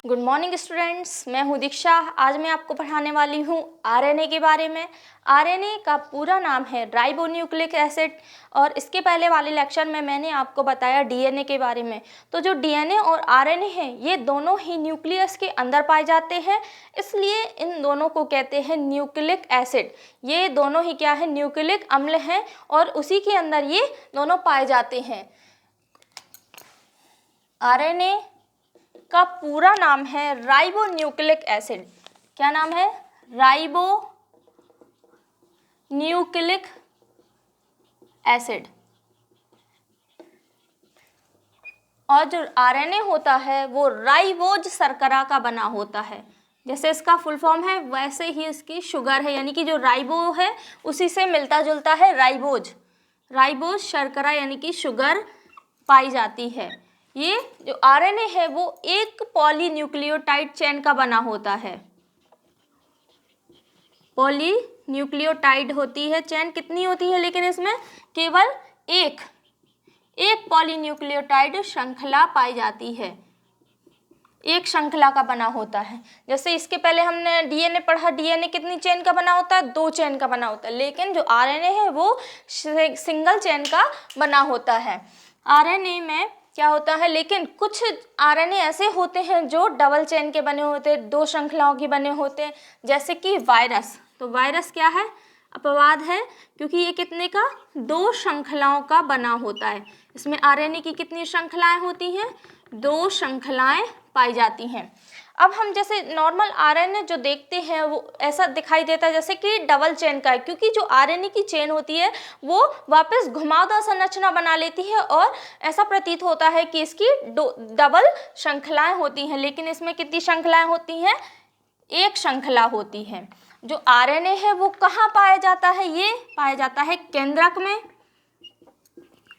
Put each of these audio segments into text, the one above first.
Good morning students, मैं हूँ दीक्षा। आज मैं आपको पढ़ाने वाली हूँ आरएनए के बारे में। आरएनए का पूरा नाम है राइबोन्यूक्लिक एसिड, और इसके पहले वाले लेक्चर में मैंने आपको बताया डीएनए के बारे में। तो जो डीएनए और आरएनए हैं, ये दोनों ही न्यूक्लियस के अंदर पाए जाते हैं, इसलिए इन दोनों को कहते हैं न्यूक्लिक एसिड। ये दोनों ही क्या है, न्यूक्लिक अम्ल हैं, और उसी के अंदर ये दोनों पाए जाते हैं। आरएनए का पूरा नाम है राइबोन्यूक्लिक एसिड। क्या नाम है? Ribonucleic acid. और जो आरएनए होता है वो राइबोज शर्करा का बना होता है। जैसे इसका फुल फॉर्म है वैसे ही इसकी शुगर है, यानी कि जो राइबो है उसी से मिलता जुलता है राइबोज। राइबोज शर्करा यानी कि शुगर पाई जाती है। ये जो आरएनए है वो एक पॉलीन्यूक्लियोटाइड चेन का बना होता है। पॉलीन्यूक्लियोटाइड होती है चेन, कितनी होती है लेकिन इसमें केवल एक पॉलीन्यूक्लियोटाइड श्रृंखला पाई जाती है, एक श्रृंखला का बना होता है। जैसे इसके पहले हमने डीएनए पढ़ा, डीएनए कितनी चेन का बना होता है? 2 चेन का बना होता है, लेकिन जो आरएनए है वो सिंगल चेन का बना होता है। आरएनए में क्या होता है, लेकिन कुछ आरएनए ऐसे होते हैं जो डबल चेन के बने होते हैं, 2 श्रृंखलाओं के बने होते हैं, जैसे कि वायरस। तो वायरस क्या है? अपवाद है, क्योंकि ये कितने का? 2 श्रृंखलाओं का बना होता है। इसमें आरएनए की कितनी श्रृंखलाएं होती हैं? 2 श्रृंखलाएं पाई जाती हैं। अब हम जैसे नॉर्मल आरएनए जो देखते हैं वो ऐसा दिखाई देता है जैसे कि डबल चेन का है, क्योंकि जो आरएनए की चेन होती है वो वापस घुमावदार संरचना बना लेती है और ऐसा प्रतीत होता है कि इसकी डबल श्रृंखलाएं होती हैं, लेकिन इसमें कितनी श्रृंखलाएं होती हैं? एक श्रृंखला होती है। जो आरएनए है वो कहाँ पाया जाता है? ये पाया जाता है केंद्रक में,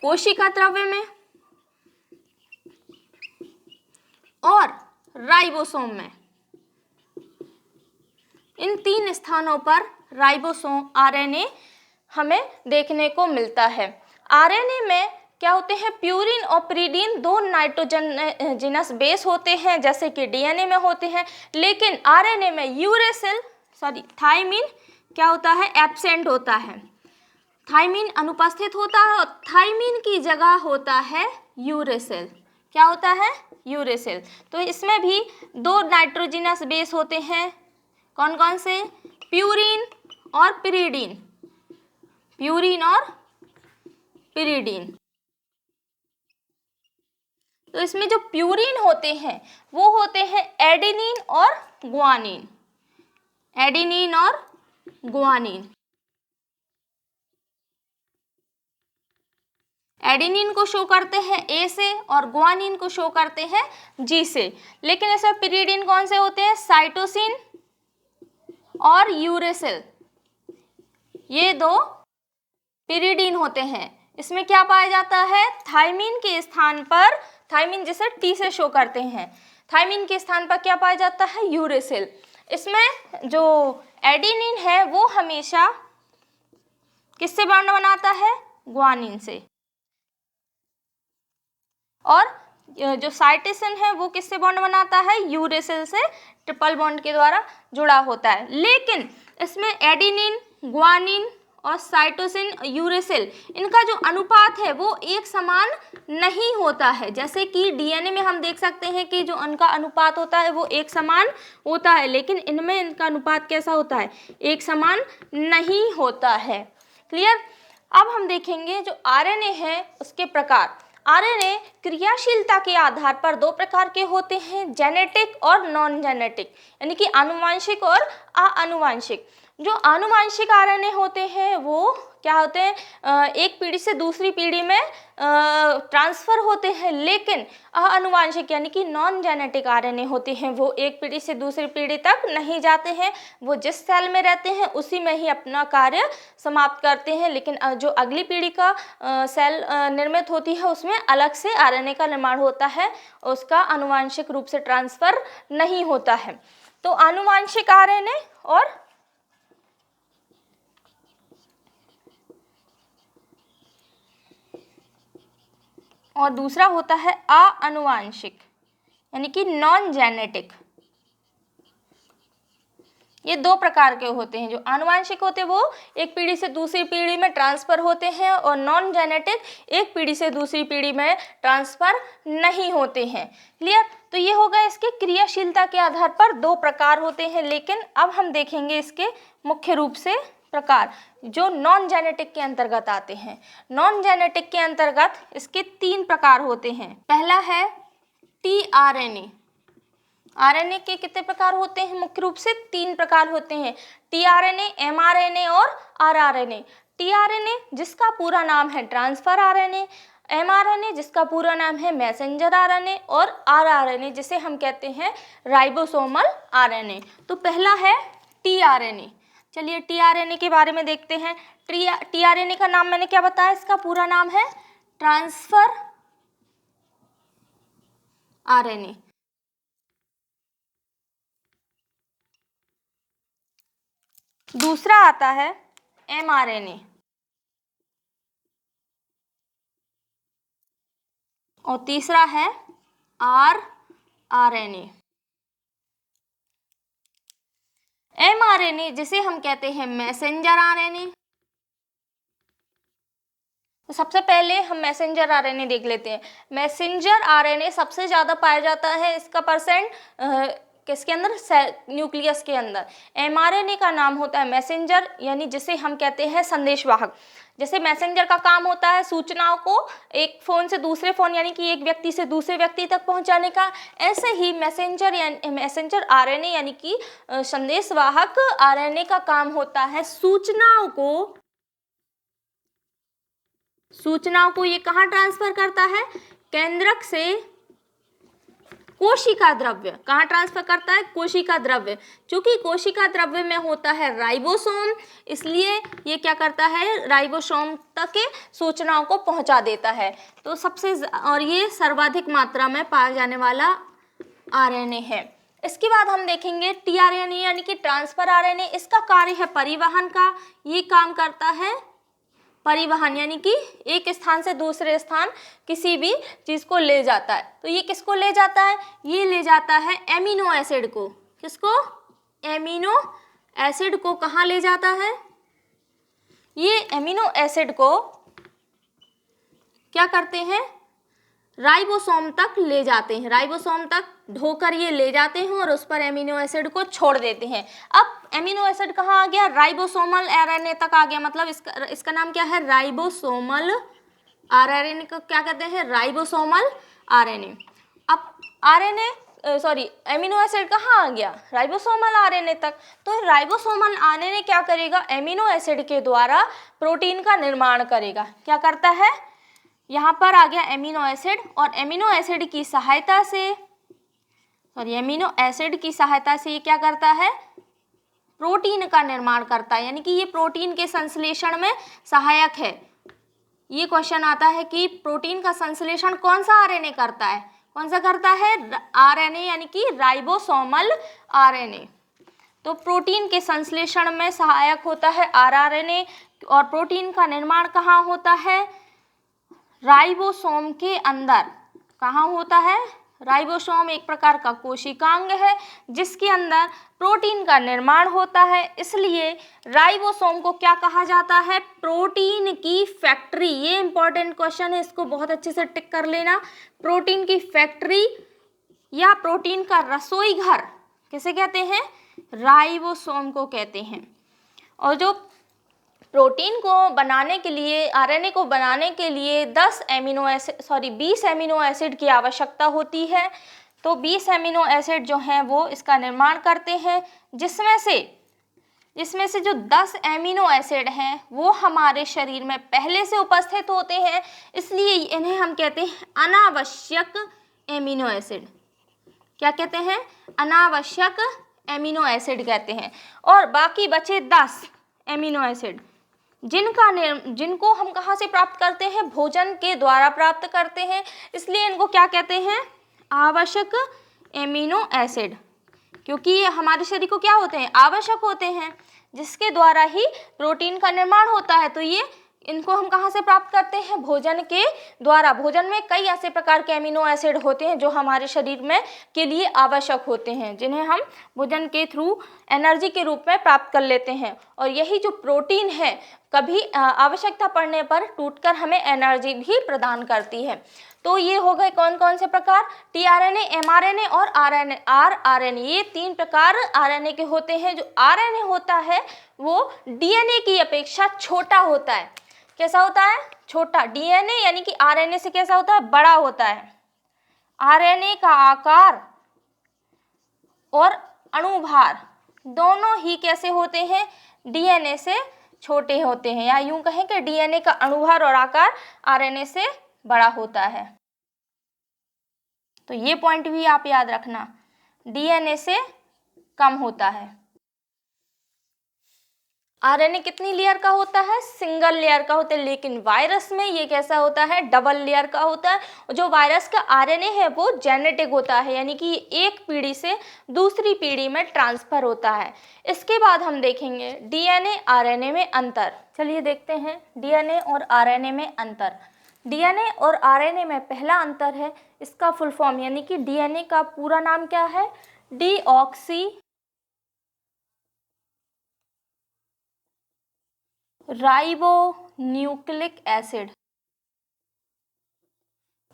कोशिका द्रव्य में और राइबोसोम में। इन 3 स्थानों पर राइबोसोम आरएनए हमें देखने को मिलता है। आरएनए में क्या होते हैं? प्यूरिन और पिरिडीन 2 नाइट्रोजनस बेस होते हैं, जैसे कि डीएनए में होते हैं, लेकिन आरएनए में थाइमिन क्या होता है? एब्सेंट होता है। थाइमिन अनुपस्थित होता है और थाइमिन की जगह होता है यूरेसिल। क्या होता है? यूरेसिल। तो इसमें भी 2 नाइट्रोजनस बेस होते हैं। कौन कौन से? प्यूरिन और पिरिडीन। प्यूरिन और पिरिडीन। तो इसमें जो प्यूरिन होते हैं वो होते हैं एडेनिन और ग्वानिन। एडेनिन और ग्वानिन। एडेनिन को शो करते हैं ए से और ग्वानिन को शो करते हैं जी से। लेकिन इसमें पिरिडीन कौन से होते हैं? साइटोसिन और यूरेसिल, ये 2 पिरिडीन होते हैं। इसमें क्या पाया जाता है? थाइमिन के स्थान पर, थाइमिन जिसे टी से शो करते हैं, थाइमिन के स्थान पर क्या पाया जाता है? यूरेसिल। इसमें जो एडेनिन है वो हमेशा किससे बॉन्ड बनाता है? ग्वानिन से। और जो साइटोसिन है वो किससे बॉन्ड बनाता है? यूरेसिल से ट्रिपल बॉन्ड के द्वारा जुड़ा होता है। लेकिन इसमें एडेनिन, ग्वानिन और साइटोसिन, यूरेसिल, इनका जो अनुपात है वो एक समान नहीं होता है। जैसे कि डीएनए में हम देख सकते हैं कि जो उनका अनुपात होता है वो एक समान होता है, लेकिन इनमें इनका अनुपात कैसा होता है? एक समान नहीं होता है। क्लियर? अब हम देखेंगे जो आरएनए है उसके प्रकार। आरएनए क्रियाशीलता के आधार पर 2 प्रकार के होते हैं, जेनेटिक और नॉन जेनेटिक, यानी कि आनुवांशिक और आनुवांशिक। जो आनुवांशिक आरएनए होते हैं वो क्या होते हैं? एक पीढ़ी से दूसरी पीढ़ी में ट्रांसफर होते हैं, लेकिन आनुवांशिक यानी कि नॉन जेनेटिक आरएनए होते हैं वो एक पीढ़ी से दूसरी पीढ़ी तक नहीं जाते हैं। वो जिस सेल में रहते हैं उसी में ही अपना कार्य समाप्त करते हैं, लेकिन जो अगली पीढ़ी का सेल निर्मित होती है उसमें अलग से आरएनए का निर्माण होता है, उसका आनुवांशिक रूप से ट्रांसफर नहीं होता है। तो आनुवांशिक आरएनए और और दूसरा होता है आनुवांशिक यानी कि नॉन जेनेटिक। ये दो प्रकार के होते हैं। जो आनुवांशिक होते हैं वो एक पीढ़ी से दूसरी पीढ़ी में ट्रांसफर होते हैं और नॉन जेनेटिक एक पीढ़ी से दूसरी पीढ़ी में ट्रांसफर नहीं होते हैं। क्लियर? तो ये होगा इसके क्रियाशीलता के आधार पर दो प्रकार होते हैं। लेकिन अब हम देखेंगे इसके मुख्य रूप से प्रकार जो नॉन जेनेटिक के अंतर्गत आते हैं। नॉन जेनेटिक के अंतर्गत इसके 3 प्रकार होते हैं। पहला है टीआरएनए। आरएनए के कितने प्रकार होते हैं? मुख्य रूप से 3 प्रकार होते हैं, टीआरएनए, एमआरएनए और आरआरएनए। टीआरएनए जिसका पूरा नाम है ट्रांसफर आरएनए, एमआरएनए जिसका पूरा नाम है मैसेंजर आरएनए और आरआरएनए जिसे हम कहते हैं राइबोसोमल आरएनए। तो पहला है टीआरएनए। चलिए टीआरएनए के बारे में देखते हैं। टीआरएनए का नाम मैंने क्या बताया? इसका पूरा नाम है ट्रांसफर आरएनए। दूसरा आता है एमआरएनए और तीसरा है आरआरएनए। एमआरएनए जिसे हम कहते हैं मैसेंजर आरएनए। तो सबसे पहले हम मैसेंजर आरएनए देख लेते हैं। मैसेंजर आरएनए सबसे ज़्यादा पाया जाता है, इसका परसेंट किसके अंदर? न्यूक्लियस के अंदर। एमआरएनए का नाम होता है मैसेंजर यानी जिसे हम कहते हैं संदेशवाहक। जैसे मैसेंजर का काम होता है सूचनाओं को एक फ़ोन से दूसरे फ़ोन यानी कि एक व्यक्ति से दूसरे व्यक्ति तक पहुंचाने का, ऐसे ही मैसेंजर आरएनए यानी कि संदेशवाहक आरएनए का काम होता है सूचनाओं को ये कहाँ ट्रांसफर करता है? केंद्रक से कोशिका द्रव्य। कहाँ ट्रांसफर करता है? कोशिका द्रव्य। चूंकि कोशिका द्रव्य में होता है राइबोसोम, इसलिए ये क्या करता है? राइबोसोम तक सूचनाओं को पहुंचा देता है। तो और ये सर्वाधिक मात्रा में पाया जाने वाला आरएनए है। इसके बाद हम देखेंगे टीआरएनए यानी कि ट्रांसफर आरएनए। इसका कार्य है परिवहन का। ये काम करता है परिवहन यानी कि एक स्थान से दूसरे स्थान किसी भी चीज़ को ले जाता है। तो ये किसको ले जाता है? ये ले जाता है एमिनो एसिड को। किसको? एमिनो एसिड को। कहाँ ले जाता है? ये एमिनो एसिड को क्या करते हैं? राइबोसोम तक ले जाते हैं। राइबोसोम तक ढोकर ये ले जाते हैं और उस पर एमिनो एसिड को छोड़ देते हैं। अब एमिनो एसिड कहाँ आ गया? राइबोसोमल आरएनए तक आ गया। मतलब इसका नाम क्या है? राइबोसोमल आरएनए को क्या कहते हैं? Ribosomal RNA. अब एमिनो एसिड कहाँ आ गया? राइबोसोमल आरएनए तक। तो राइबोसोमल आरएनए क्या करेगा? एमिनो एसिड के द्वारा प्रोटीन का निर्माण करेगा। क्या करता है? यहाँ पर आ गया एमिनो एसिड और एमिनो एसिड की सहायता से ये क्या करता है? प्रोटीन का निर्माण करता है, यानी कि ये प्रोटीन के संश्लेषण में सहायक है। ये क्वेश्चन आता है कि प्रोटीन का संश्लेषण कौन सा आरएनए करता है? कौन सा करता है? आरएनए यानी कि राइबोसोमल आरएनए। तो प्रोटीन के संश्लेषण में सहायक होता है आरआरएनए और प्रोटीन का निर्माण कहाँ होता है? राइबोसोम के अंदर। कहाँ होता है? राइबोसोम एक प्रकार का कोशिकांग है जिसके अंदर प्रोटीन का निर्माण होता है। इसलिए राइबोसोम को क्या कहा जाता है? प्रोटीन की फैक्ट्री। ये इंपॉर्टेंट क्वेश्चन है, इसको बहुत अच्छे से टिक कर लेना। प्रोटीन की फैक्ट्री या प्रोटीन का रसोई घर किसे कहते हैं? राइबोसोम को कहते हैं। और जो प्रोटीन को बनाने के लिए, आरएनए को बनाने के लिए 20 एमिनो एसिड की आवश्यकता होती है। तो 20 एमिनो एसिड जो हैं वो इसका निर्माण करते हैं, जिसमें से जो 10 एमिनो एसिड हैं वो हमारे शरीर में पहले से उपस्थित होते हैं, इसलिए इन्हें हम कहते हैं अनावश्यक एमिनो एसिड। क्या कहते हैं? अनावश्यक एमिनो एसिड कहते हैं। और बाकी बचे 10 एमिनो एसिड जिनको हम कहाँ से प्राप्त करते हैं? भोजन के द्वारा प्राप्त करते हैं, इसलिए इनको क्या कहते हैं? आवश्यक एमिनो एसिड। क्योंकि ये हमारे शरीर को क्या होते हैं? आवश्यक होते हैं, जिसके द्वारा ही प्रोटीन का निर्माण होता है। तो ये इनको हम कहाँ से प्राप्त करते हैं? भोजन के द्वारा। भोजन में कई ऐसे प्रकार के अमीनो एसिड होते हैं जो हमारे शरीर में के लिए आवश्यक होते हैं, जिन्हें हम भोजन के थ्रू एनर्जी के रूप में प्राप्त कर लेते हैं। और यही जो प्रोटीन है कभी आवश्यकता पड़ने पर टूटकर हमें एनर्जी भी प्रदान करती है। तो ये हो गए कौन कौन से प्रकार? टीआरएनए, एमआरएनए और आरएनए। ये 3 प्रकार आरएनए के होते हैं। जो आरएनए होता है वो डीएनए की अपेक्षा छोटा होता है। कैसा होता है? छोटा। डीएनए यानी कि आरएनए से कैसा होता है? बड़ा होता है। आरएनए का आकार और अणुभार दोनों ही कैसे होते हैं? डीएनए से छोटे होते हैं, या यूं कहें कि डीएनए का अणुभार और आकार आरएनए से बड़ा होता है। तो ये पॉइंट भी आप याद रखना, डीएनए से कम होता है। आरएनए कितनी लेयर का होता है? सिंगल लेयर का होता है। लेकिन वायरस में ये कैसा होता है? डबल लेयर का होता है। जो वायरस का आरएनए है वो जेनेटिक होता है, यानी कि एक पीढ़ी से दूसरी पीढ़ी में ट्रांसफर होता है। इसके बाद हम देखेंगे डीएनए आरएनए में अंतर। चलिए देखते हैं डीएनए और आरएनए में अंतर। डीएनए और आरएनए में पहला अंतर है इसका फुल फॉर्म, यानी कि डीएनए का पूरा नाम क्या है? Deoxy ribo nucleic acid.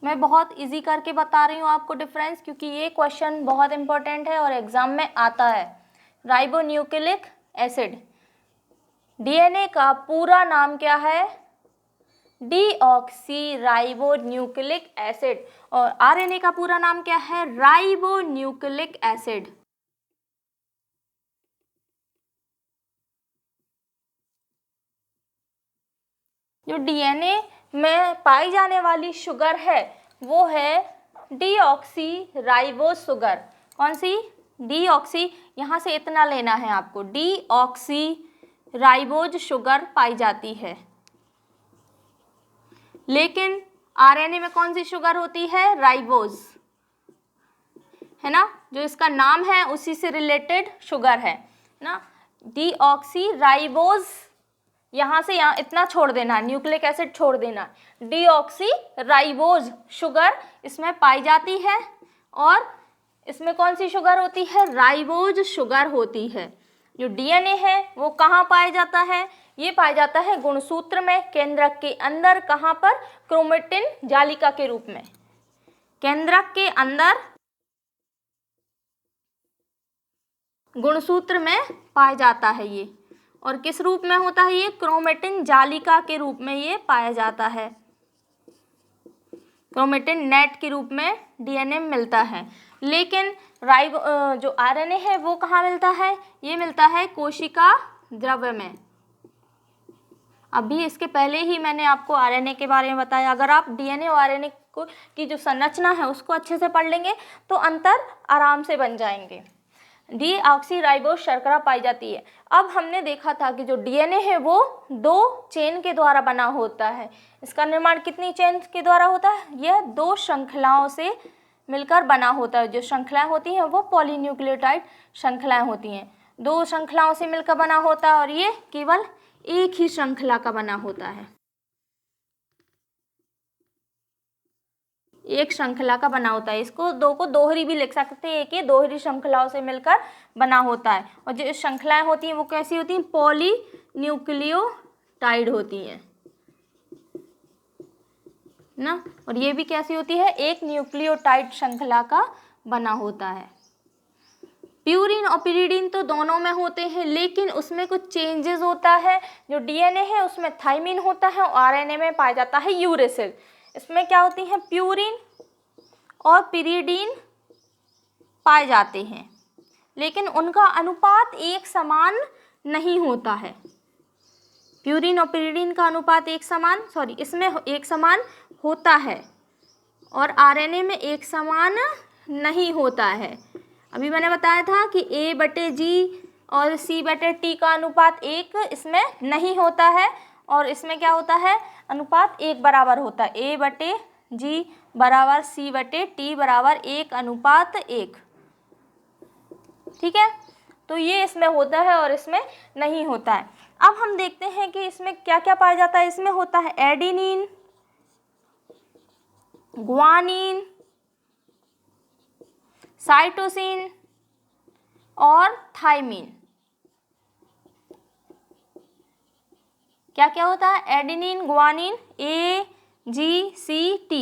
मैं बहुत इजी करके बता रही हूँ आपको डिफरेंस, क्योंकि ये क्वेश्चन बहुत इंपॉर्टेंट है और एग्जाम में आता है। Ribo nucleic acid. डीएनए का पूरा नाम क्या है? Deoxy ribo nucleic acid. और आरएनए का पूरा नाम क्या है? Ribo nucleic acid. जो डीएनए में पाई जाने वाली शुगर है वो है डीऑक्सी राइबोज शुगर। कौन सी? डीऑक्सी। यहाँ से इतना लेना है आपको, डीऑक्सी राइबोज शुगर पाई जाती है। लेकिन आरएनए में कौन सी शुगर होती है? राइबोज, है ना, जो इसका नाम है उसी से रिलेटेड शुगर है ना, डीऑक्सी राइबोज। यहाँ से यहाँ इतना छोड़ देना, न्यूक्लिक एसिड छोड़ देना। डीऑक्सी राइबोज शुगर इसमें पाई जाती है। और इसमें कौन सी शुगर होती है? राइबोज शुगर होती है। जो डीएनए है वो कहाँ पाया जाता है? ये पाया जाता है गुणसूत्र में, केंद्रक के अंदर। कहाँ पर? क्रोमेटिन जालिका के रूप में। केंद्रक के अंदर गुणसूत्र में पाया जाता है ये। और किस रूप में होता है ये? क्रोमेटिन जालिका के रूप में ये पाया जाता है। क्रोमेटिन नेट के रूप में डीएनए मिलता है। लेकिन जो आरएनए है वो कहाँ मिलता है? ये मिलता है कोशिका द्रव्य में। अभी इसके पहले ही मैंने आपको आरएनए के बारे में बताया। अगर आप डीएनए और आरएनए की जो संरचना है उसको अच्छे से पढ़ लेंगे तो अंतर आराम से बन जाएंगे। डीऑक्सी राइबोज शर्करा पाई जाती है। अब हमने देखा था कि जो डीएनए है वो 2 चेन के द्वारा बना होता है। इसका निर्माण कितनी चेन के द्वारा होता है? यह 2 श्रृंखलाओं से मिलकर बना होता है। जो श्रृंखलाएं होती हैं वो पॉलीन्यूक्लियोटाइड श्रृंखलाएं होती हैं। 2 श्रृंखलाओं से मिलकर बना होता है और ये केवल एक ही श्रृंखला का बना होता है। एक श्रृंखला का बना होता है। इसको 2 को दोहरी भी लिख सकते हैं, एक ही दोहरी श्रृंखलाओं से मिलकर बना होता है। और जो श्रृंखलाएं होती हैं वो कैसी होती हैं? पॉलीन्यूक्लियोटाइड होती हैं ना। और ये भी कैसी होती है? एक न्यूक्लियोटाइड श्रृंखला का बना होता है। प्यूरिन और पिरिडीन तो दोनों में होते हैं, लेकिन उसमें कुछ चेंजेस होता है। जो डीएनए है उसमें थाइमिन होता है और आरएनए में पाया जाता है यूरेसिल। इसमें क्या होती हैं? प्यूरिन और पिरिडीन पाए जाते हैं, लेकिन उनका अनुपात एक समान नहीं होता है। प्यूरिन और पिरिडीन का अनुपात इसमें एक समान होता है और आरएनए में एक समान नहीं होता है। अभी मैंने बताया था कि A/G और C/T का अनुपात 1 इसमें नहीं होता है, और इसमें क्या होता है? अनुपात 1 बराबर होता है। A/G बराबर C/T बराबर 1:1। ठीक है, तो ये इसमें होता है और इसमें नहीं होता है। अब हम देखते हैं कि इसमें क्या क्या पाया जाता है। इसमें होता है एडेनिन, ग्वानिन, साइटोसिन और थाइमिन। क्या क्या होता है? एडेनिन, ग्वानिन, AGCT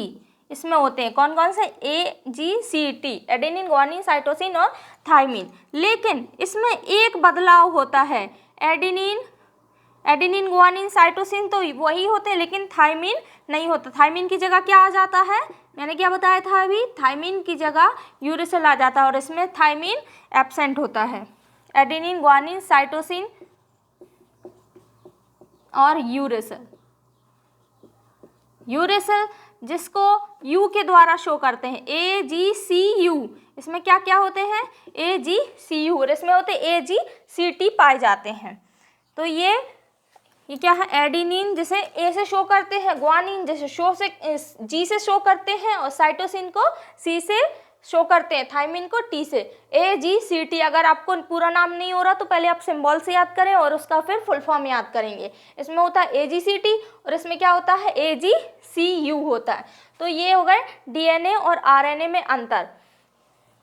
इसमें होते हैं। कौन कौन से? AGCT, एडेनिन, ग्वानिन, साइटोसिन और थाइमिन। लेकिन इसमें एक बदलाव होता है। एडेनिन, ग्वानिन, साइटोसिन तो वही होते हैं, लेकिन थाइमिन नहीं होता। थाइमिन की जगह क्या आ जाता है? मैंने क्या बताया था अभी? थाइमिन की जगह यूरेसिल आ जाता है और इसमें थाइमिन एब्सेंट होता है। एडेनिन, ग्वानिन, साइटोसिन और यूरेसिल। यूरेसिल जिसको यू के द्वारा शो करते हैं, AGCU। इसमें क्या क्या होते हैं? AGCU और इसमें होते AGCT पाए जाते हैं। तो ये क्या है? एडेनिन जिसे ए से शो करते हैं, ग्वानिन जिसे G से शो करते हैं और साइटोसिन को C से शो करते हैं, थाइमिन को T से। AGCT अगर आपको पूरा नाम नहीं हो रहा तो पहले आप सिंबल से याद करें और उसका फिर फुल फॉर्म याद करेंगे। इसमें होता है AGCT और इसमें क्या होता है? AGCU होता है। तो ये हो गए DNA और RNA में अंतर।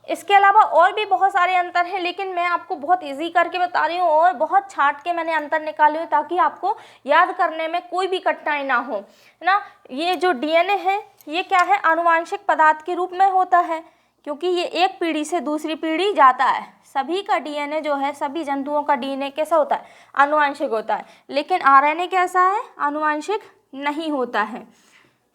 इसके अलावा और भी बहुत सारे अंतर हैं, लेकिन मैं आपको बहुत इजी करके बता रही हूँ और बहुत छांट के मैंने अंतर निकाले हुए ताकि आपको याद करने में कोई भी कठिनाई ना हो, है ना। ये जो DNA है ये क्या है? आनुवांशिक पदार्थ के रूप में होता है, क्योंकि ये एक पीढ़ी से दूसरी पीढ़ी जाता है। सभी का DNA जो है, सभी जंतुओं का DNA कैसा होता है? आनुवांशिक होता है। लेकिन RNA कैसा है? आनुवांशिक नहीं होता है।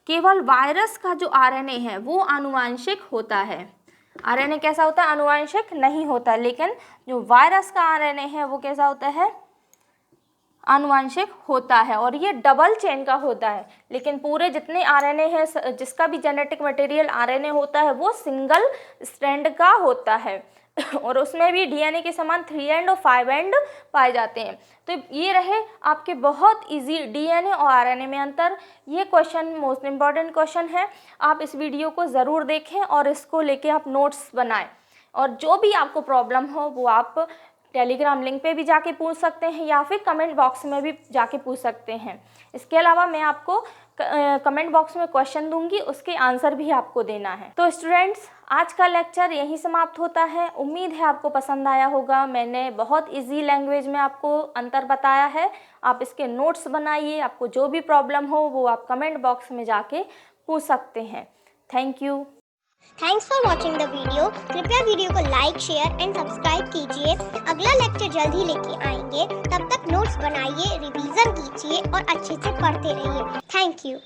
केवल वायरस का जो RNA है वो आनुवांशिक होता है। RNA कैसा होता है? आनुवांशिक नहीं होता। लेकिन जो वायरस का RNA है वो कैसा होता है? आनुवांशिक होता है और ये डबल चेन का होता है। लेकिन पूरे जितने RNA है, जिसका भी जेनेटिक मटेरियल RNA होता है वो सिंगल स्ट्रैंड का होता है और उसमें भी DNA के समान 3 एंड और 5 एंड पाए जाते हैं। तो ये रहे आपके बहुत इजी DNA और RNA में अंतर। ये क्वेश्चन मोस्ट इम्पॉर्टेंट क्वेश्चन है। आप इस वीडियो को ज़रूर देखें और इसको लेके आप नोट्स बनाएं और जो भी आपको प्रॉब्लम हो वो आप टेलीग्राम लिंक पे भी जाके पूछ सकते हैं या फिर कमेंट बॉक्स में भी जाके पूछ सकते हैं। इसके अलावा मैं आपको कमेंट बॉक्स में क्वेश्चन दूंगी, उसके आंसर भी आपको देना है। तो स्टूडेंट्स, आज का लेक्चर यहीं समाप्त होता है। उम्मीद है आपको पसंद आया होगा। मैंने बहुत इजी लैंग्वेज में आपको अंतर बताया है। आप इसके नोट्स बनाइए। आपको जो भी प्रॉब्लम हो वो आप कमेंट बॉक्स में जाके पूछ सकते हैं। Thank you. Thanks for watching the video. कृपया वीडियो को लाइक, शेयर एंड सब्सक्राइब कीजिए। अगला लेक्चर जल्द ही लेके आएंगे। तब तक नोट्स बनाइए, रिवीजन कीजिए और अच्छे से पढ़ते रहिए। Thank you.